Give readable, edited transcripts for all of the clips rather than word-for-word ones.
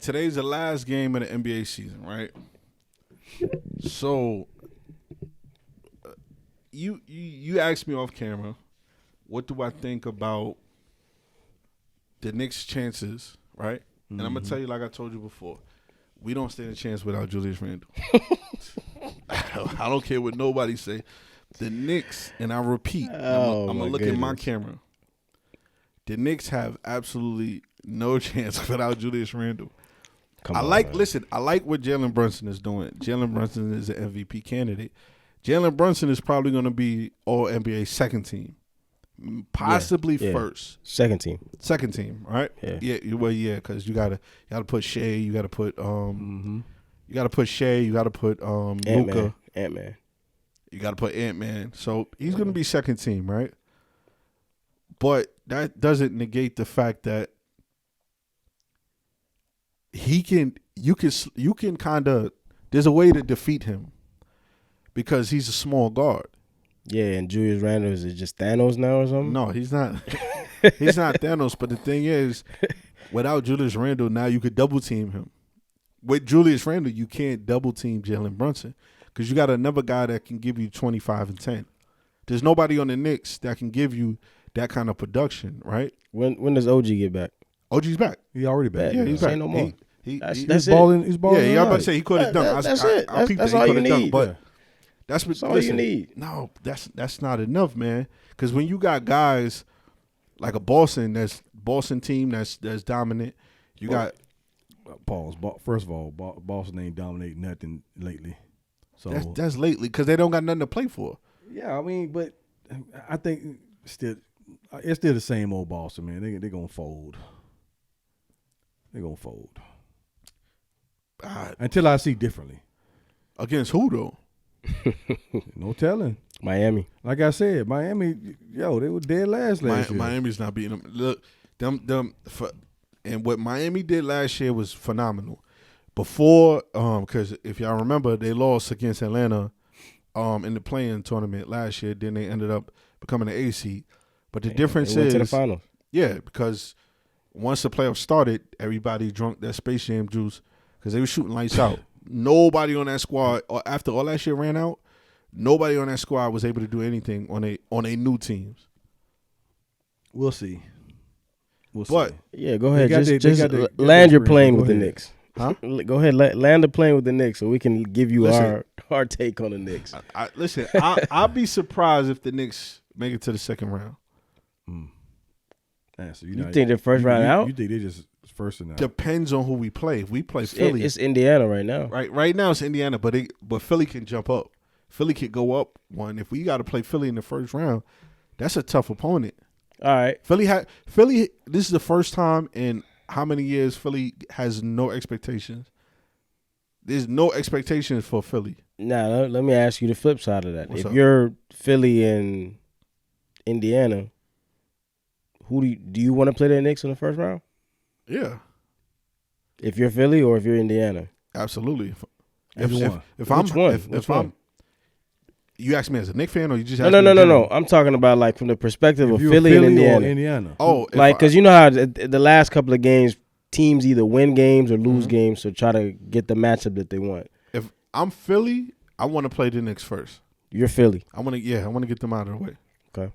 right, today's the last game of the NBA season, right? So you asked me off camera, what do I think about the Knicks' chances, right? And I'm gonna tell you, like I told you before, we don't stand a chance without Julius Randle. I don't care what nobody say. The Knicks, and I repeat, I'm gonna look at my camera. The Knicks have absolutely no chance without Julius Randle. I like what Jalen Brunson is doing. Jalen Brunson is an MVP candidate. Jalen Brunson is probably going to be All NBA second team, possibly first. Second team, right? Yeah, because you gotta put Shea, you gotta put you gotta put Shea, you gotta put Luka, Ant-Man, you gotta put Ant-Man. So he's going to be second team, right? But that doesn't negate the fact that you can kind of, there's a way to defeat him because he's a small guard. Yeah, and Julius Randle, is it just Thanos now or something? No, he's not. He's not Thanos. But the thing is, without Julius Randle, now you could double team him. With Julius Randle, you can't double team Jalen Brunson because you got another guy that can give you 25 and 10. There's nobody on the Knicks that can give you that kind of production, right? When does OG get back? OG's back. He already back. Yeah, he's back. Say no more. He's balling. He's balling. Yeah, I'm about to say he could have dunked. That's it. That's all you need. But that's all you need. No, that's not enough, man. Because when you got guys like a Boston team that's dominant, you got. Pause. First of all, Boston ain't dominate nothing lately. So that's lately because they don't got nothing to play for. Yeah, I mean, but I think it's still the same old Boston, man. They're gonna fold. They're gonna fold. Until I see differently. Against who though? No telling. Miami. Like I said, Miami, they were dead last year. Miami's not beating them. Look, and what Miami did last year was phenomenal. Before, because if y'all remember, they lost against Atlanta in the play-in tournament last year. Then they ended up becoming an A seed. But the difference they went is, to the finals. Yeah, because once the playoffs started, everybody drunk that Space Jam juice because they were shooting lights out. Nobody on that squad, after all that shit ran out, nobody on that squad was able to do anything on a new teams. We'll see. Yeah, go ahead. Just land your plane with the Knicks. Huh? Go ahead, land the plane with the Knicks so we can give you our take on the Knicks. Listen, I'll be surprised if the Knicks make it to the second round. So you think they're first round out? You think they just first and out? Depends on who we play. If we play Philly, it's Indiana right now. Right now it's Indiana, but Philly can jump up. Philly could go up one. If we got to play Philly in the first round, that's a tough opponent. All right, Philly. This is the first time in how many years Philly has no expectations. There's no expectations for Philly. Now let me ask you the flip side of that. What's if up? You're Philly and Indiana, who do you want to play the Knicks in the first round? Yeah. If you're Philly or if you're Indiana? Absolutely. Which one? You ask me as a Knicks fan, or you just ask No. me in general? I'm talking about like from the perspective If of you're Philly and or Indiana. Oh, Like, because you know how the last couple of games, teams either win games or lose games to try to get the matchup that they want. if I'm Philly, I want to play the Knicks first. You're Philly. I want to get them out of the way. Okay.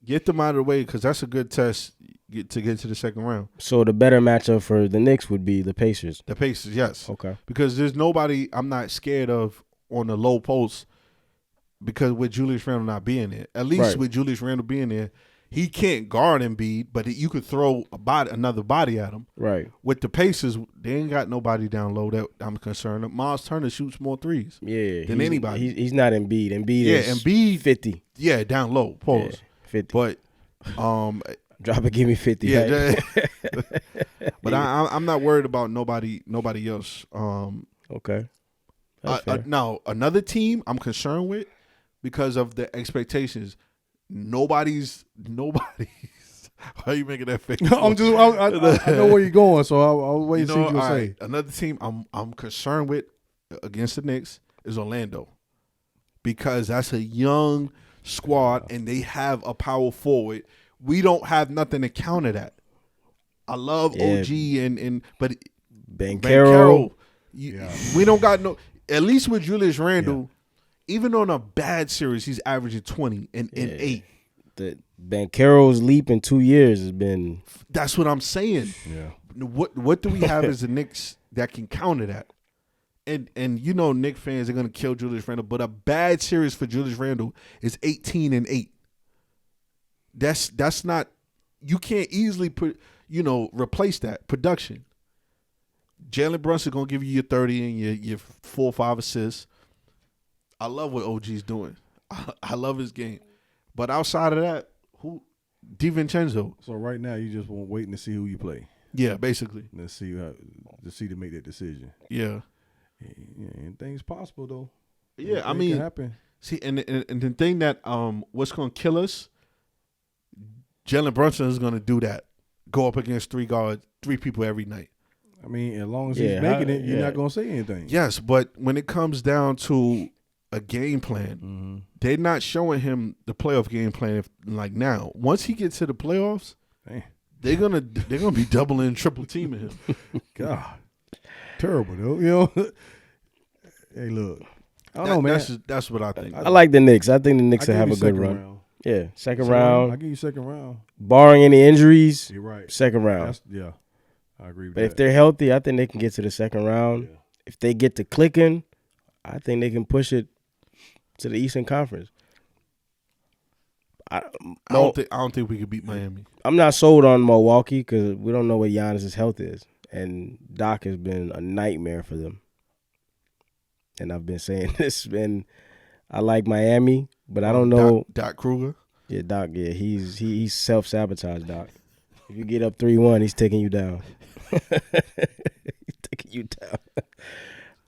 Get them out of the way because that's a good test to get to the second round. So the better matchup for the Knicks would be the Pacers. The Pacers, yes. Okay. Because there's nobody I'm not scared of on the low post because with Julius Randle not being there. At least with Julius Randle being there, he can't guard Embiid, but you could throw another body at him. Right. With the Pacers, they ain't got nobody down low that I'm concerned. Miles Turner shoots more threes than anybody. He's not Embiid. Embiid is Embiid 50. Yeah, down low. Pause. Yeah, 50. But drop it, give me 50. Yeah, but I'm not worried about nobody else. Okay. Now another team I'm concerned with because of the expectations. Nobody's. Why are you making that face? I know where you're going, so I'll wait and see what you say. Another team I'm concerned with against the Knicks is Orlando because that's a young squad and they have a power forward. We don't have nothing to counter that. I love OG but Banchero. We don't got no. At least with Julius Randle, even on a bad series, he's averaging 20 and 8. The Banchero's leap in 2 years has been. That's what I'm saying. Yeah. What do we have as the Knicks that can counter that? And you know, Knicks fans are gonna kill Julius Randle, but a bad series for Julius Randle is 18 and 8. That's not. You can't easily replace that production. Jalen Brunson gonna give you your 30 and your 4 or 5 assists. I love what OG's doing. I love his game, but outside of that, who? DiVincenzo. So right now you just want waiting to see who you play. Yeah, basically. Let's see to make that decision. Yeah. Yeah, anything's possible though. Yeah, Anything can happen. See, and the thing that what's gonna kill us, Jalen Brunson is gonna do that. Go up against 3 people every night. I mean, as long as he's making it, you're not gonna say anything. Yes, but when it comes down to a game plan, they're not showing him the playoff game plan. Like now, once he gets to the playoffs, they're gonna be doubling, triple teaming him. God, terrible though. You know. Hey, look, I don't know, man. That's what I think. I like the Knicks. I think the Knicks will have a good run. Round. Yeah, second round. I give you second round. Barring any injuries, You're right. second round. I agree with But that. if they're healthy, I think they can get to the second round. Yeah. If they get to clicking, I think they can push it to the Eastern Conference. I don't think we could beat Miami. I'm not sold on Milwaukee because we don't know what Giannis' health is. And Doc has been a nightmare for them. And I've been saying this, and I like Miami, but I don't know. Doc Kruger? Yeah, Doc, yeah, he's self-sabotaged, Doc. If you get up 3-1, he's taking you down. He's taking you down.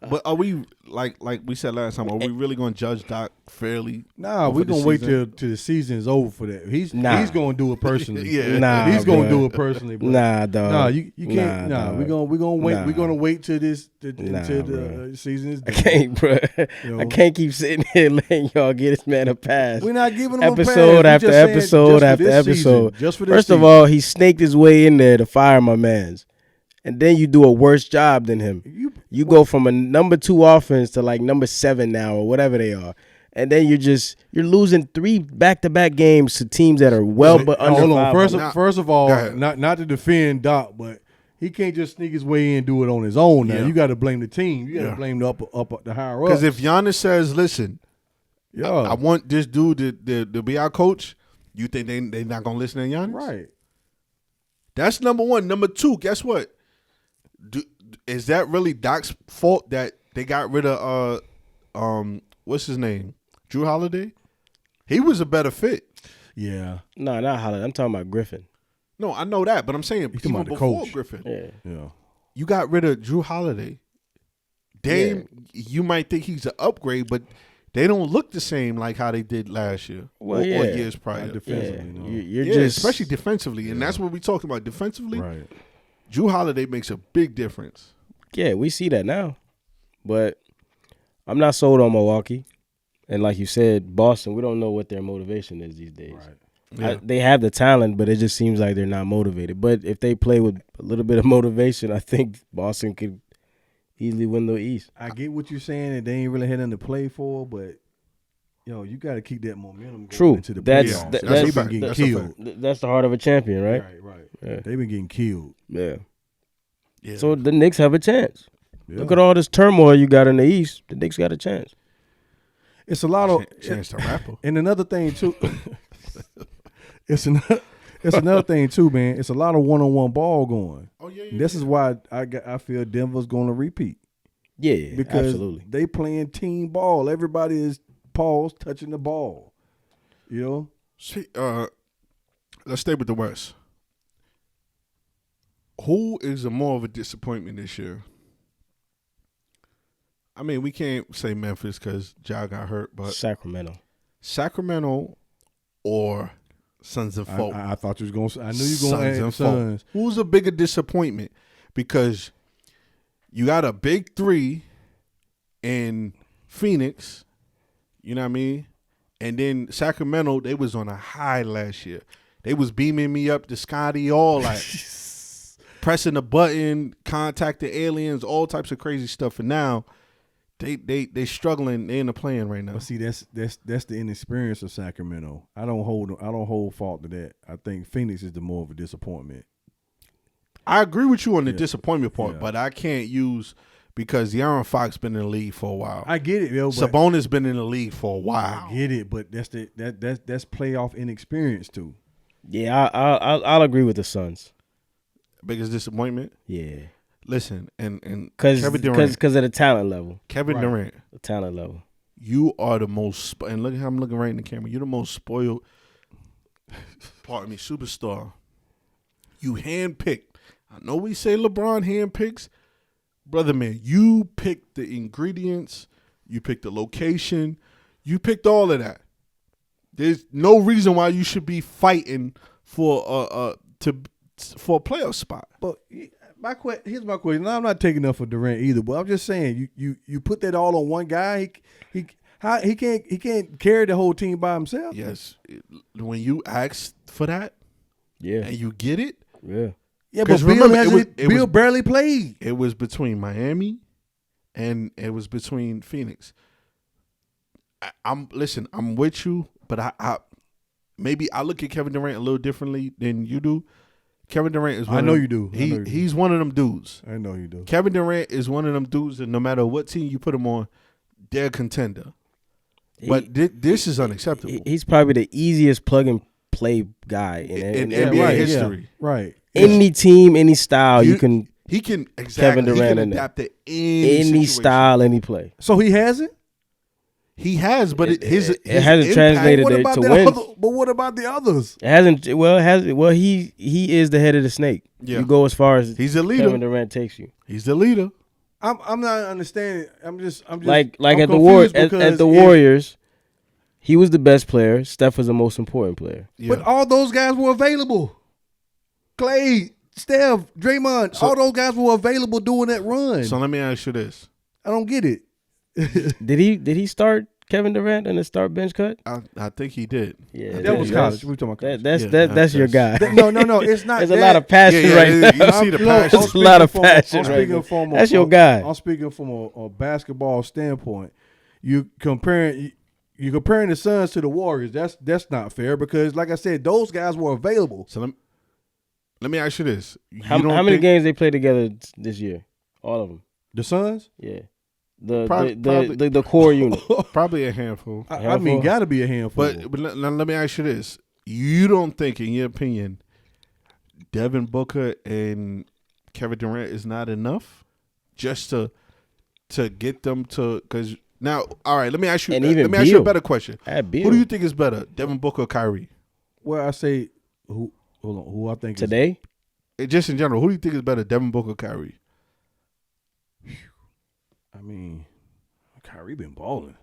But are we like we said last time? Are we really going to judge Doc fairly? Nah, we're gonna wait till the season is over for that. He's gonna do it personally. He's gonna do it personally. Bro. Nah, dog. Nah, you can't. Nah, we're gonna wait. Nah. We're gonna wait till until the season is done. I can't, bro. You know? I can't keep sitting here letting y'all get this man a pass. We're not giving him episode a pass. after episode after episode. Just for this First of all, he snaked his way in there to fire my mans. And then you do a worse job than him. You go from a number 2 offense to like number 7 now or whatever they are. And then you're losing 3 back-to-back games to teams that are but under hold on. 500. First of all, not to defend Doc, but he can't just sneak his way in and do it on his own now. Yeah. You got to blame the team. You got to blame the higher up. Because if Giannis says, listen, I want this dude to be our coach, you think they're not going to listen to Giannis? Right. That's number 1. Number 2, guess what? Is that really Doc's fault that they got rid of what's his name? Drew Holiday? He was a better fit. Yeah. No, not Holiday. I'm talking about Griffin. No, I know that, but I'm saying talking even about the before coach. Griffin. Yeah. You got rid of Drew Holiday. Dame, you might think he's an upgrade, but they don't look the same like how they did last year or years prior. Not defensively, no. You're just especially defensively, and that's what we talking about defensively. Right. Drew Holiday makes a big difference. Yeah, we see that now. But I'm not sold on Milwaukee. And like you said, Boston, we don't know what their motivation is these days. Right. Yeah. They have the talent, but it just seems like they're not motivated. But if they play with a little bit of motivation, I think Boston could easily win the East. I get what you're saying, and they ain't really had nothing to play for, but you got to keep that momentum going True. into the That's playoffs. that's They've a been fact. getting That's a killed. That's the heart of a champion, right? Right. Yeah. They've been getting killed. Yeah. Yeah. So the Knicks have a chance. Yeah. Look at all this turmoil you got in the East. The Knicks got a chance. It's a lot of chance to rapper. And another thing too, it's another thing too, man. It's a lot of one-on-one ball going. Oh yeah. This is why I feel Denver's going to repeat Yeah, because absolutely. they playing team ball. Everybody is touching the ball. You know. See, let's stay with the West. Who is more of a disappointment this year? I mean, we can't say Memphis because Ja got hurt, but Sacramento or Suns and Folk. I thought you was going. I knew you were going to add Suns. Who's a bigger disappointment? Because you got a big 3 in Phoenix. You know what I mean? And then Sacramento, they was on a high last year. They was beaming me up to Scotty all like. pressing the button, contacting aliens, all types of crazy stuff. And now they struggling. They in the playing right now. But see, that's the inexperience of Sacramento. I don't hold fault to that. I think Phoenix is the more of a disappointment. I agree with you on the disappointment part, but I can't use because De'Aaron Fox been in the league for a while. I get it, yo. Sabonis been in the league for a while. I get it, but that's playoff inexperience too. Yeah, I'll agree with the Suns. Biggest disappointment. Yeah. Listen, and because Kevin Durant, of the talent level. Kevin Durant, the talent level. You are the most, and look at how I'm looking right in the camera. You're the most spoiled, pardon me, superstar. You handpicked. I know we say LeBron handpicks, brother man. You picked the ingredients. You picked the location. You picked all of that. There's no reason why you should be fighting for a playoff spot. But here's my question. Now, I'm not taking up for Durant either, but I'm just saying you put that all on one guy. He can't carry the whole team by himself. Yes, when you ask for that, and you get it, yeah. But Bill barely played. It was between Miami, and it was between Phoenix. I'm with you, but I maybe I look at Kevin Durant a little differently than you do. Kevin Durant is. He's one of them dudes. I know you do. Kevin Durant is one of them dudes that no matter what team you put him on, they're a contender. But this is unacceptable. He's probably the easiest plug and play guy in NBA history. Yeah, right. Any team, any style, he can exactly. Kevin Durant he can adapt to any style, any play. So he hasn't. He has, but it hasn't translated to win. But what about the others? It hasn't. Well, he is the head of the snake. Yeah. You go as far as he's the leader. Kevin Durant takes you. He's the leader. I'm not understanding. I'm just like at the Warriors. He was the best player. Steph was the most important player. Yeah. But all those guys were available. Clay, Steph, Draymond, all those guys were available doing that run. So let me ask you this. I don't get it. Did he start Kevin Durant in the start bench cut? I think he did. Yeah, that was college. We talking about college. That's your guy. No, it's not. There's a lot of passion right now. You see the passion. There's a lot of passion right now. That's your guy. I'm speaking from a basketball standpoint. You comparing the Suns to the Warriors. That's not fair because, like I said, those guys were available. So let me ask you this: How many games they played together this year? All of them. The Suns? Yeah. The core unit. Probably a handful. I mean, got to be a handful. But let me ask you this: you don't think, in your opinion, Devin Booker and Kevin Durant is not enough just to get them to? Because now, all right, let me ask you. Ask you a better question. Who do you think is better, Devin Booker or Kyrie? Well, I say who I think today. Just in general, who do you think is better, Devin Booker or Kyrie? I mean, Kyrie been balling.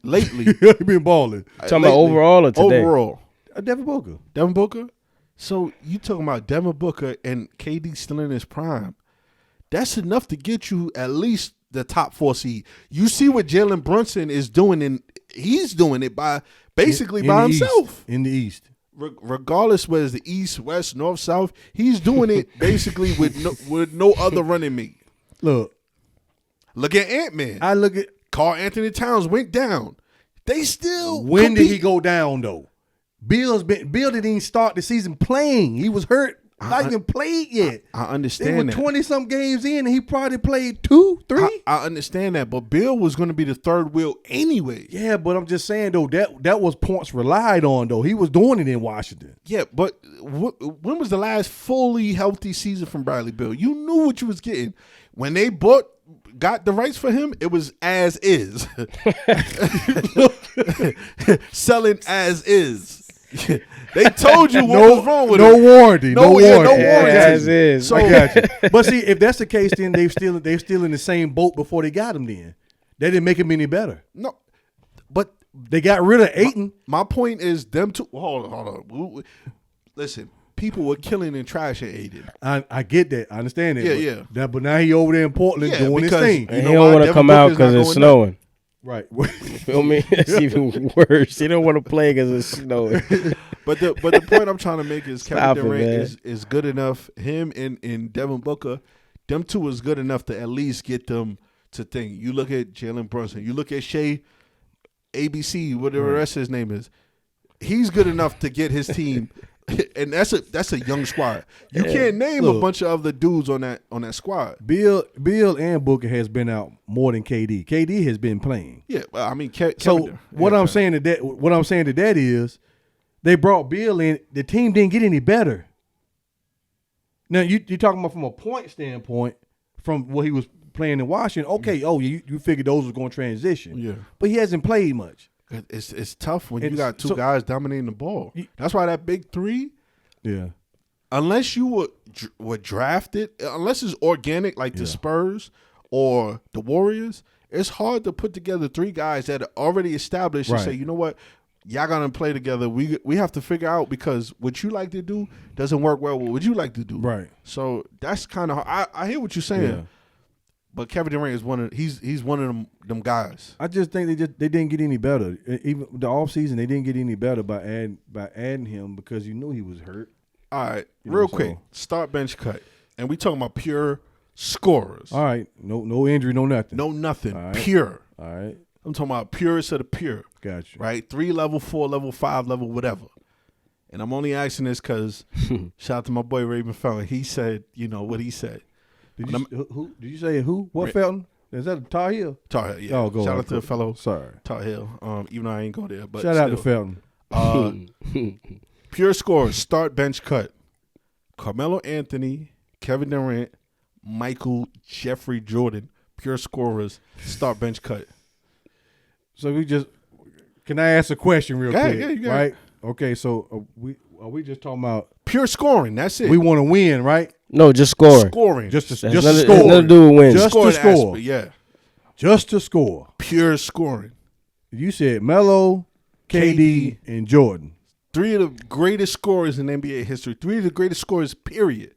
Lately. He been balling. Talking about overall or today? Overall. Devin Booker. Devin Booker? So you talking about Devin Booker and KD still in his prime. That's enough to get you at least the top 4 seed. You see what Jalen Brunson is doing, and he's doing it by himself. In the East. Regardless whether it's the East, West, North, South, he's doing it basically with no other running mate. Look at Ant-Man. I look at Karl Anthony Towns went down. They still When did he go down though? Bill didn't even start the season playing. He was hurt. Not even played yet. I understand that. 20-some games in, and he probably played 2, 3. I understand that, but Bill was going to be the third wheel anyway. Yeah, but I'm just saying though that was points relied on though. He was doing it in Washington. Yeah, but when was the last fully healthy season from Bradley Beal? You knew what you was getting when they got the rights for him. It was as is, selling as is. They told you what was wrong with it. No warranty. No warranty. As is. So, I got you. But see, if that's the case, then they're still in the same boat before they got him. Then they didn't make him any better. No, but they got rid of Ayton. My point is them two. Hold on. Listen, people were killing and trashing Ayton. I get that. I understand that. Yeah. But now he over there in Portland doing his thing. And he don't want to come out because it's snowing. Right. You feel me? That's even worse. He don't want to play because it's snowing. But the point I'm trying to make is Stop Kevin it, Durant man. is good enough. Him and Devin Booker, them two is good enough to at least get them to think. You look at Jalen Brunson. You look at Shea, ABC, whatever the rest of his name is. He's good enough to get his team, and that's a young squad. You can't name a bunch of other dudes on that squad. Bill and Booker has been out more than KD. KD has been playing. Yeah, well, I mean, What I'm saying to that is, they brought Bill in. The team didn't get any better. Now you're talking about from a point standpoint, from what he was playing in Washington. Okay, you figured those was going to transition. Yeah, but he hasn't played much. It's tough when you got two guys dominating the ball. That's why that big three. Yeah. Unless you were drafted, unless it's organic like the Spurs or the Warriors, it's hard to put together three guys that are already established and say, you know what, y'all gonna play together. We have to figure out, because what you like to do doesn't work well with what you like to do. Right. So that's kind of hard. I hear what you're saying. Yeah. But Kevin Durant is he's one of them guys. I just think they didn't get any better. Even the offseason, they didn't get any better by adding him, because you knew he was hurt. All right, real quick, start bench cut, and we talking about pure scorers. All right, no injury, no nothing. No nothing, All right. pure. All right, I'm talking about purest of the pure. got you. Right, 3 level, 4 level, 5 level, whatever. And I'm only asking this because shout out to my boy Raven Felton. He said, what he said. Did you say who? What Felton? Is that a Tar Heel? Tar Heel, yeah. Oh, go shout on. out to the fellow. Sorry. Tar Heel. Even though I ain't go there, but shout out to Felton. Pure scorers, start bench cut. Carmelo Anthony, Kevin Durant, Michael Jeffrey Jordan. Pure scorers, start bench cut. So can I ask a question real quick? Yeah, you got right? it. Okay, so are we just talking about pure scoring? That's it. we want to win, right? No, just scoring. Scoring. Just to Nothing score. to do with wins. Just to Scoring score. aspect, yeah. Just to score. Pure scoring. You said Melo, KD, and Jordan. 3 of the greatest scorers in NBA history. 3 of the greatest scorers, period.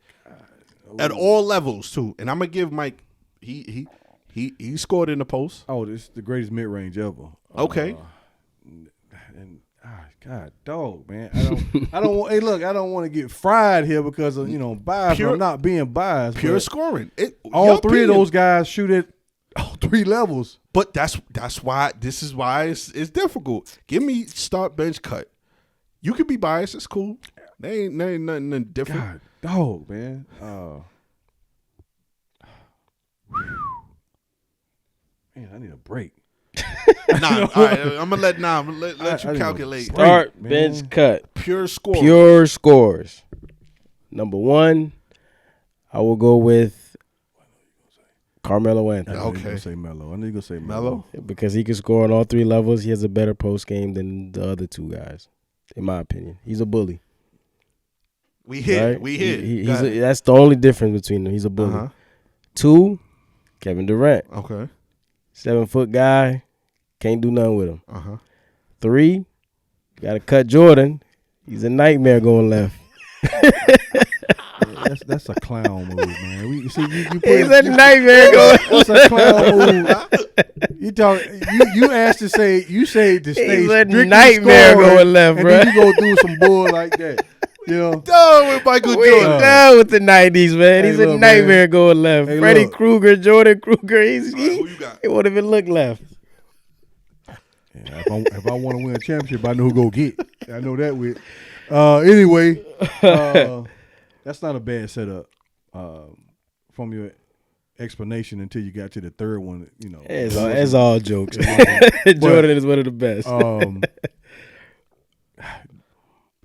At all levels, too. And I'm gonna give Mike. He scored in the post. Oh, this is the greatest mid range ever. Okay. God, dog, man. I don't want. Hey, look, I don't want to get fried here because of bias. Pure- I'm not being biased. Pure but scoring. all your 3 opinion- of those guys shoot at all 3 levels. But that's why this is why it's difficult. Give me start bench cut. You can be biased. It's cool. They ain't nothing different. God, dog, man. Man, I need a break. All right, I'm gonna let you calculate. Start man. bench cut. Pure score. Pure scores. Number 1, I will go with Carmelo Anthony. I know Okay. you're gonna say Melo. I know you're gonna say Melo? Because he can score on all 3 levels. He has a better post game than the other 2 guys, in my opinion. He's a bully. We hit. Right? We hit. That's the only difference between them. He's a bully. Uh-huh. 2, Kevin Durant. Okay. 7-foot guy. Can't do nothing with him. 3, got to cut Jordan. He's a nightmare going left. That's a clown move, man. You He's a nightmare going What's a clown move? You asked to say to stay He's a strictly nightmare scoring, going left, and bro. then you go do some bull like that. Done with Michael We Jordan. done with the 90s, man. Hey, He's a look, nightmare going left. Hey, Freddie look. Krueger, Jordan Krueger. Who you got? It won't even look left. Yeah, if I want to win a championship, I know who go get. I know that with. Anyway, that's not a bad setup from your explanation until you got to the third one. It's all jokes. Jordan is one of the best.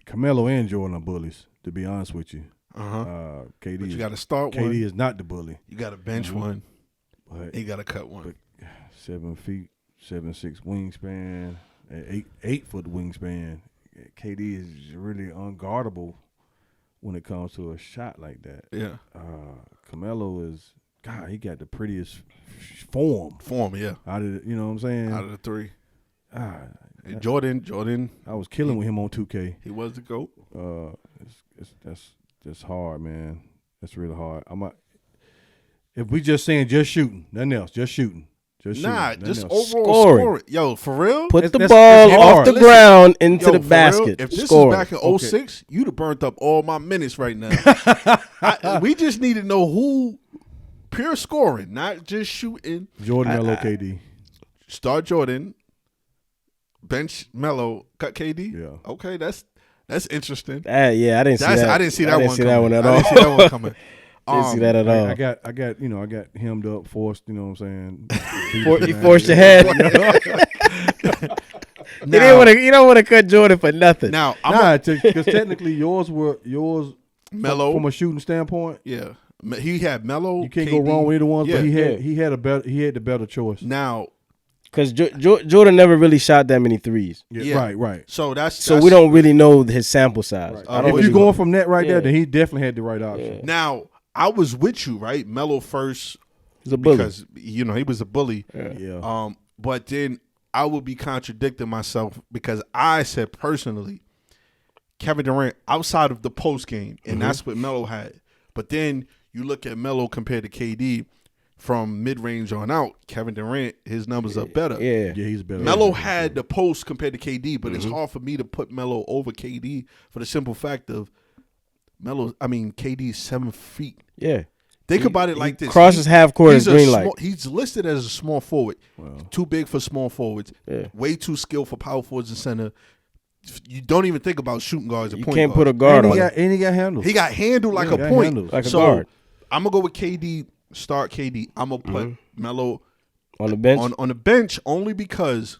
Carmelo and Jordan are bullies, to be honest with you. KD, But you got to start KD one. is not the bully. You got to bench one. But You got to cut one. 7 feet, 7'6" wingspan, 8-foot wingspan. KD is really unguardable when it comes to a shot like that. Yeah. Carmelo is he got the prettiest form Yeah. out of you know what I'm saying. Out of the 3. Ah, And Jordan, I was killing with him on 2K. he was the GOAT. That's hard, man. That's really hard. If we just saying just shooting, nothing else, just shooting. Just Nah, shooting. just Nothing else. overall Scoring. scoring. Yo, for real? Put the That's ball hard. off the Listen, ground into Yo, the for real, basket. if this Scoring. is back in 06, you'd have burnt up all my minutes right now. We just need to know who pure scoring, not just shooting. Jordan, Melo, KD. Start Jordan, bench Melo, cut KD. Yeah. Okay, that's interesting. I didn't see that. I didn't see that one. See that one at I all. didn't see that one coming. Didn't see that at all. I got hemmed up, forced. You know what I'm saying? You forced your hand. You don't want to cut Jordan for nothing. Now, because technically yours Melo from a shooting standpoint. Yeah, he had Melo. You can't KD. go wrong with either one. Yeah. But he had the better choice. Now, Because Jordan never really shot that many threes. Yeah. Right. so So we don't really know his sample size. Right. I don't If really you're going from that right Yeah. there, then he definitely had the right option. Now, I was with you, right? Melo first He's a bully. because he was a bully. Yeah. But then I would be contradicting myself because I said personally, Kevin Durant outside of the post game, and that's what Melo had. But then you look at Melo compared to KD from mid range on out. Kevin Durant, his numbers are better. Yeah. Yeah, he's better. Melo had the post compared to KD, but it's hard for me to put Melo over KD for the simple fact of KD is 7 feet. Yeah. Think about it like this. Crosses half court is green light. He's listed as a small forward. Too big for small forwards. Yeah. Way too skilled for power forwards and center. You don't even think about shooting guards or You point can't guards. put a guard on him. And he got handled. He got handled like Yeah, a got point. handled. Like a so guard. I'm going to go with KD, start KD. I'm going to put Melo On the bench? on the bench only because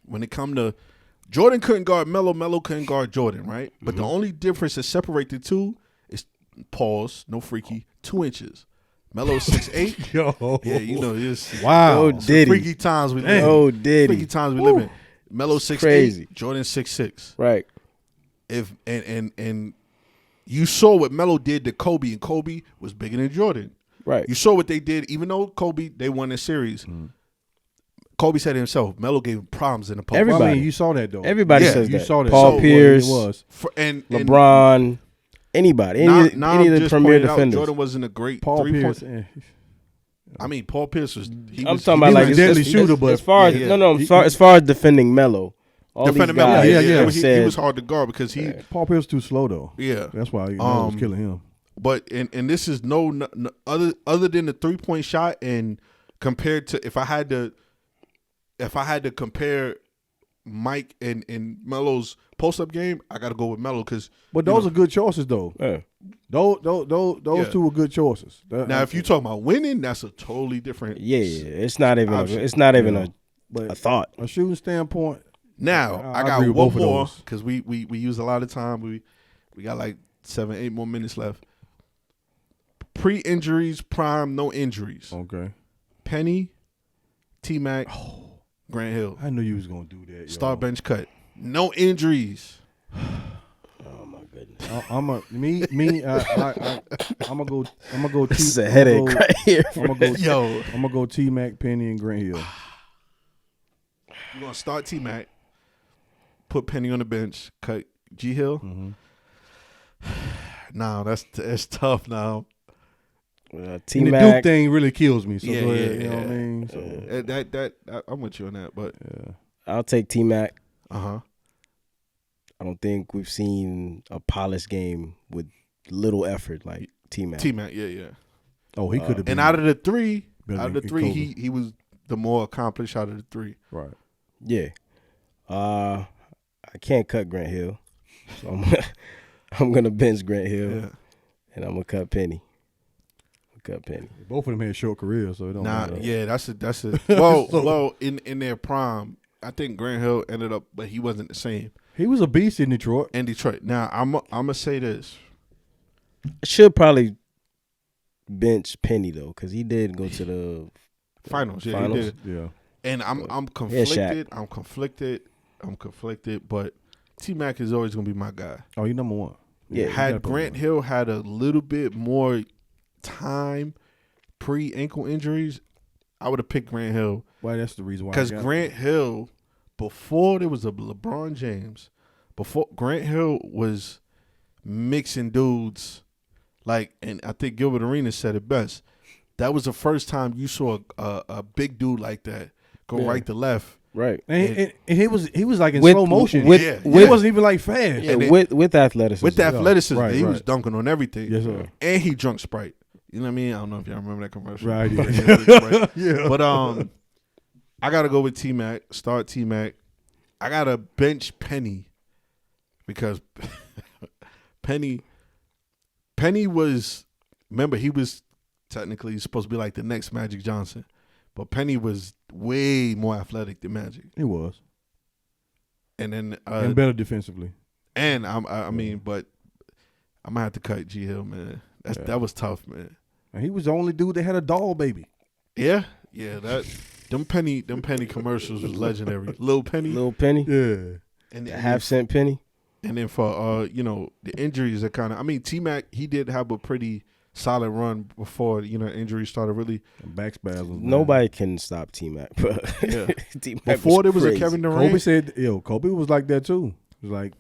when it come to Jordan couldn't guard Melo, Melo couldn't guard Jordan, right? But the only difference that separate the two is pause, no freaky, 2 inches. Melo's 6'8". Yo. Yeah, it's Wow. Oh, Diddy. freaky times we live in. Oh, Diddy. Freaky times we live in. Melo's 6'8", crazy. Jordan 6'6". Right. If and you saw what Melo did to Kobe, and Kobe was bigger than Jordan. Right. You saw what they did, even though they won the series. Kobe said himself, Melo gave him problems in the post. Everybody. I mean, you saw that though. Everybody Yeah, says you that. saw that. Paul So, Pierce, it was. And LeBron, anybody. Any of the just premier pointed out defenders. Jordan wasn't a great Paul 3-point. Pierce. I mean, Paul Pierce was. I'm talking about was like a deadly shooter, but as far as yeah. as far as defending Melo, all Defending these Melo. guys Yeah. have He said, was hard to guard because he. Paul Pierce too slow though. Yeah. That's why was killing him. But and this is no other than the 3-point shot, and compared to if I had to compare Mike and Melo's post up game, I got to go with Melo because. But those are good choices though. Yeah. Those Yeah. two were good choices. Now, if you talk about winning, that's a totally different. Yeah, it's not even option. a thought. a shooting standpoint, Now I I got agree with one both of more those. because we use a lot of time. We got like 7-8 more minutes left. Pre-injuries, prime, no injuries. okay. Penny, T-Mac, Grant Hill. I knew you was gonna do that. Star bench cut. No injuries. Oh my goodness. I'm gonna go. This is a headache right here. I'm gonna go. Yo, I'm gonna go T Mac, Penny, and Grant Hill. you're gonna start T-Mac, put Penny on the bench, cut G Hill. Mm-hmm. Nah, that's tough now. And the Duke T-Mac. thing really kills me. So Yeah, go ahead, yeah, you know what I yeah. mean. So That I'm with you on that, but I'll take T-Mac. uh-huh. I don't think we've seen a polished game with little effort like T-Mac. T-Mac, yeah. oh, he could have been. And out of the three, Better than Kobe. he was the more accomplished out of the three. right. Yeah. I can't cut Grant Hill. So I'm gonna bench Grant Hill Yeah. and I'm gonna cut Penny. Both of them had short careers, so it don't Nah, matter. yeah, that's a well in their prime, I think Grant Hill ended up, but he wasn't the same He was a beast in Detroit. in Detroit. Now I'm gonna say this. Should probably bench Penny though, because he did go to the Finals, yeah, Finals? he did. Yeah. And I'm Yeah, Shaq. conflicted. I'm conflicted, but T-Mac is always gonna be my guy. Oh, you number one. Yeah, you gotta Had put Grant him Hill had a little bit more time pre-ankle injuries, I would have picked Grant Hill on. Why? That's the reason why. because Grant Hill, before there was a LeBron James, before Grant Hill was mixing dudes like, and I think Gilbert Arenas said it best. that was the first time you saw a big dude like that go Yeah. right to left. Right. And he was like in With- slow motion. with- Yeah. It wasn't even like fast. Yeah, And it- with athleticism. With the athleticism, Right, he was right. dunking on everything. Yes, sir. And he drunk Sprite. You know what I mean? I don't know if y'all remember that commercial. Right. He Yeah. drink Sprite. Yeah. But I gotta go with T-Mac. Start T-Mac. I gotta bench Penny because Penny was. Remember, he was technically supposed to be like the next Magic Johnson, but Penny was way more athletic than Magic. He was. And then And better defensively. and I mean, but I'm gonna have to cut G Hill, man. That was tough, man. And he was the only dude that had a doll baby. Yeah. That them penny commercials was legendary. Little Penny. Little penny, Yeah. And a half-cent penny. And then for the injuries are kind of. I mean, T-Mac, he did have a pretty solid run before injuries started really. Back spasms. man. Nobody can stop T-Mac, bro. Yeah. T-Mac Before there was crazy. a Kevin Durant. Kobe said, Kobe was like that too. He was like,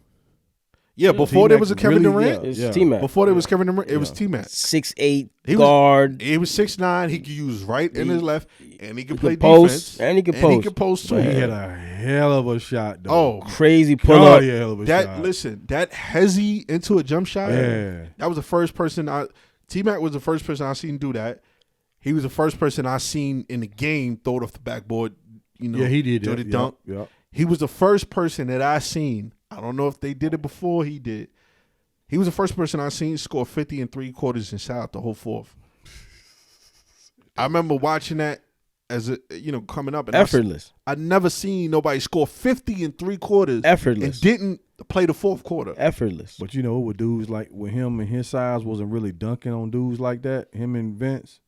Yeah, before there was a T-Mac Kevin really- Durant. It's Yeah. T-Mac. Before there was Kevin Durant, it was Yeah. T-Mac. 6'8" He was- guard. He was 6'9". He could use right and his left, and he could play post, defense. and he could He post. could post too. he Right. had a hell of a shot, though. Oh, Crazy pull God, up. he had a hell of a that shot. listen, that hezzy into a jump shot. Yeah. That was the first person T-Mac was the first person I seen do that. He was the first person I seen in the game throw it off the backboard. Yeah, he did do that. the dunk. Yep. He was the first person that I seen. I don't know if they did it before he did. He was the first person I seen score 50 and 3/4 and shout out the whole fourth. I remember watching that as coming up and Effortless. I never seen nobody score 50 and 3/4 Effortless. and didn't play the fourth quarter. Effortless. But with dudes like with him and his size wasn't really dunking on dudes like that. Him and Vince,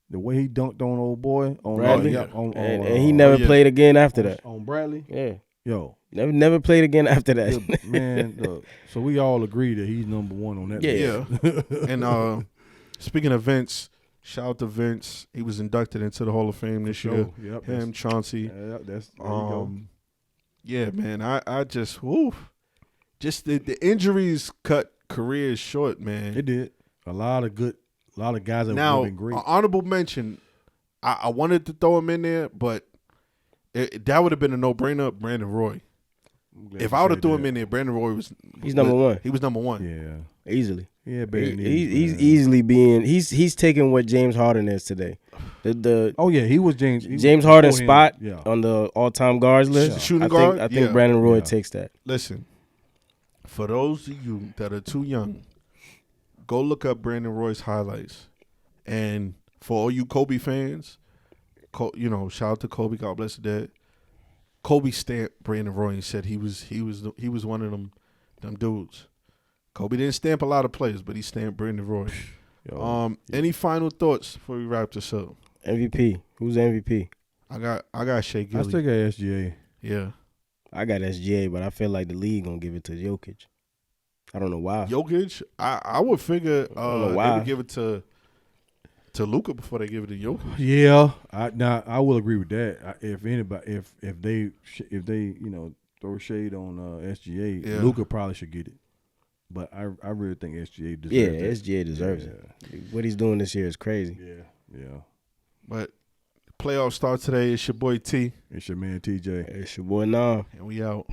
the way he dunked on old boy on Bradley. yeah. And he never yeah. played again after that. on Bradley. Yeah. Yo, Never played again after that. man. Look, so we all agree that he's number one on that. Yeah. list. Yeah. And speaking of Vince, shout out to Vince. He was inducted into the Hall of Fame this year. Yep. Him, Chauncey. Yeah, that's there you go. Yeah, man. I just just the injuries cut careers short, man. It did. A lot of guys that Now, have been great. honorable mention. I wanted to throw him in there, but that would have been a no-brainer. Brandon Roy. I'm glad If you I would have said threw that. him in there, Brandon Roy was. He's number one. He was number one. Yeah. Easily. Yeah, better than He's man. easily being he's taking what James Harden is today. The Oh yeah, he was James. James Harden's before him. spot Yeah. on the all-time guards list. Yeah. Shooting I guard? think Yeah. Brandon Roy Yeah. takes that. Listen, for those of you that are too young, go look up Brandon Roy's highlights. And for all you Kobe fans, shout out to Kobe, God bless the dead. Kobe stamped Brandon Roy and said he was one of them dudes. Kobe didn't stamp a lot of players, but he stamped Brandon Roy. Yo, Any final thoughts before we wrap this up? MVP. Who's the MVP? I got Shea I Gilly. still got SGA. Yeah. I got SGA, but I feel like the league gonna give it to Jokic. I don't know why. Jokic, I would figure I don't know they why. would give it to Luka before they give it to Jokic. Yeah, I will agree with that. If anybody, if they throw shade on SGA, Yeah. Luka probably should get it. But I really think SGA deserves Yeah, it. SGA deserves it. What he's doing this year is crazy. Yeah. But playoffs start today. It's your boy T, It's your man TJ. It's your boy Nam. and we out.